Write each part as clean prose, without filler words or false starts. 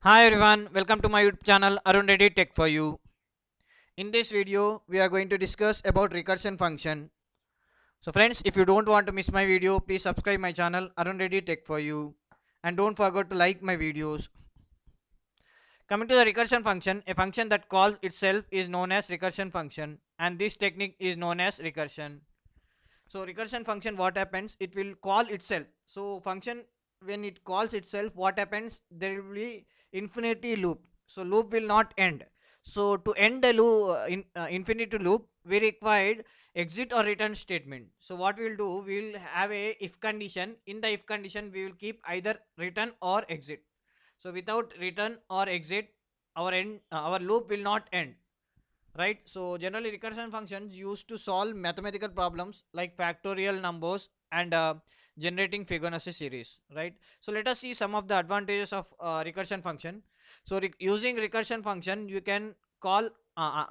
Hi everyone, welcome to my YouTube channel Arun Reddy Tech for You. In this video, we are going to discuss about recursion function. So friends, if you don't want to miss my video, please subscribe my channel Arun Reddy Tech for You, and don't forget to like my videos. Coming to the recursion function, a function that calls itself is known as recursion function, and this technique is known as recursion. So recursion function, what happens? It will call itself. So function, when it calls itself, what happens? There will be infinity loop. So loop will not end. So to end the loop, infinity loop, we required exit or return statement. So what we will do, we will have a if condition. In the if condition, we will keep either return or exit. So without return or exit, our loop will not end, right? So generally recursion functions used to solve mathematical problems like factorial numbers and generating Fibonacci series, right? So let us see some of the advantages of recursion function. So using recursion function, you can call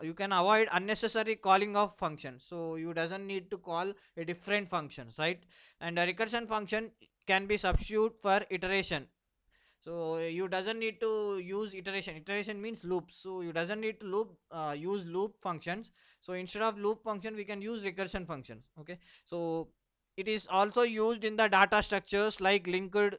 you can avoid unnecessary calling of functions, so you doesn't need to call a different functions, right? And a recursion function can be substitute for iteration. So you doesn't need to use iteration means loops, so you doesn't need to use loop functions. So instead of loop function, we can use recursion functions. Okay, so it is also used in the data structures like linked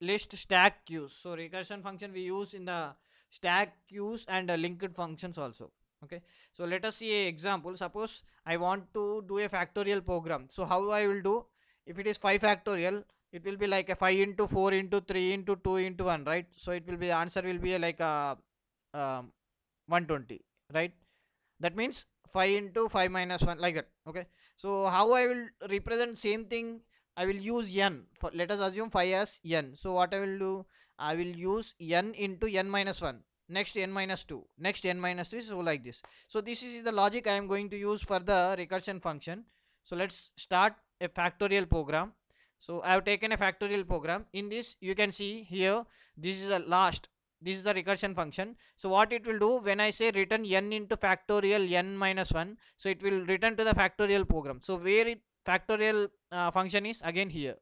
list stack queues. So recursion function we use in the stack queues and linked functions also. Okay, so let us see a example. Suppose I want to do a factorial program. So how I will do? If it is 5 factorial, it will be like a 5 into 4 into 3 into 2 into 1, right? So it will be, answer will be like a 120, right? That means 5 into 5 minus 1, like that. Okay, so how I will represent same thing? I will use n for, let us assume 5 as n. So what I will do, I will use n into n minus 1, next n minus 2, next n minus 3, so like this. So this is the logic I am going to use for the recursion function. So let's start a factorial program. So I have taken a factorial program. In this you can see here, this is the last, this is the recursion function. So what it will do, when I say return n into factorial n minus 1, so it will return to the factorial program. So where it factorial function is again here.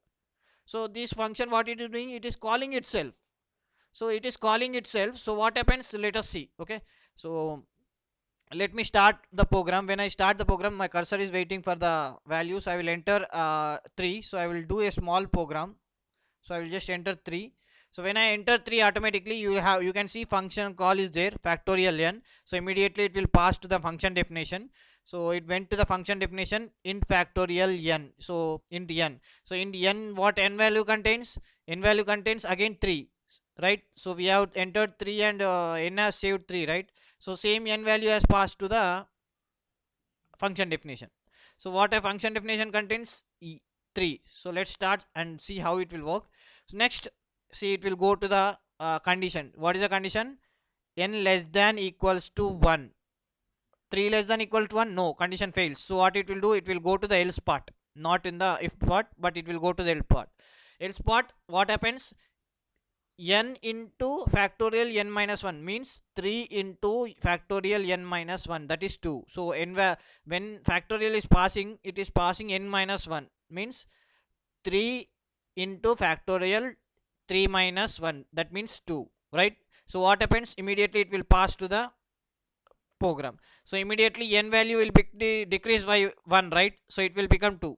So this function, what it is doing, it is calling itself. So it is calling itself. So what happens, let us see. Okay, so let me start the program. When I start the program, my cursor is waiting for the values. I will enter 3. So I will do a small program. So I will just enter 3. So when I enter 3, automatically you can see function call is there, factorial n. So immediately it will pass to the function definition. So it went to the function definition in factorial n. So int n. So int n, what n value contains? N value contains again 3, right? So we have entered 3 and n has saved 3, right? So same n value has passed to the function definition. So what a function definition contains? 3. So let's start and see how it will work. So next, see, it will go to the condition. What is the condition? N less than equals to 1. 3 less than equal to 1? No, condition fails. So what it will do? It will go to the else part, not in the if part, but it will go to the else part. Else part, what happens? N into factorial n minus 1 means 3 into factorial n minus 1, that is 2. So when factorial is passing, it is passing n minus 1, means 3 into factorial 3 minus 1, that means 2, right? So what happens? Immediately it will pass to the program. So immediately n value will be decrease by 1, right? So it will become 2.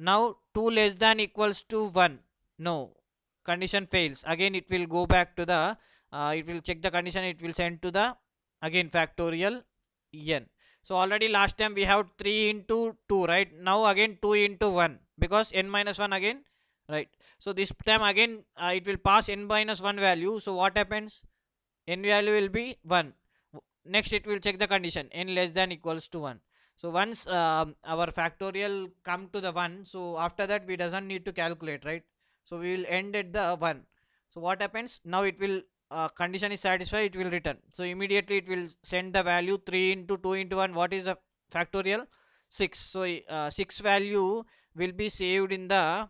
Now 2 less than equals to 1. No, condition fails. Again it will go back to the it will check the condition. It will send to the again factorial n. So already last time we have 3 into 2, right? Now again 2 into 1, because n minus 1 again, right? So this time again it will pass n minus 1 value. So what happens? N value will be 1. Next it will check the condition, n less than equals to 1. So once our factorial come to the 1, so after that we doesn't need to calculate, right? So we will end at the 1. So what happens? Now it will condition is satisfied, it will return. So immediately it will send the value 3 into 2 into 1. What is the factorial? 6. So 6 value will be saved in the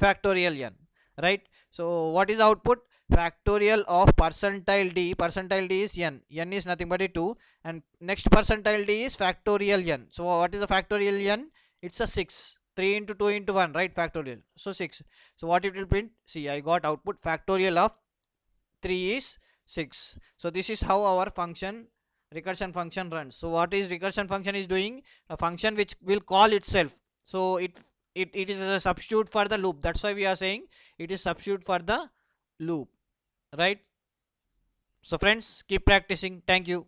factorial n, right? So what is the output? Factorial of percentile d. Percentile d is n. N is nothing but a 2, and next percentile d is factorial n. So what is the factorial n? It's a 6. 3 into 2 into 1, right? Factorial. So 6. So what it will print? See, I got output factorial of 3 is 6. So this is how our function, recursion function runs. So what is recursion function is doing? A function which will call itself. So it is a substitute for the loop. That's why we are saying it is substitute for the loop, right? So friends, keep practicing. Thank you.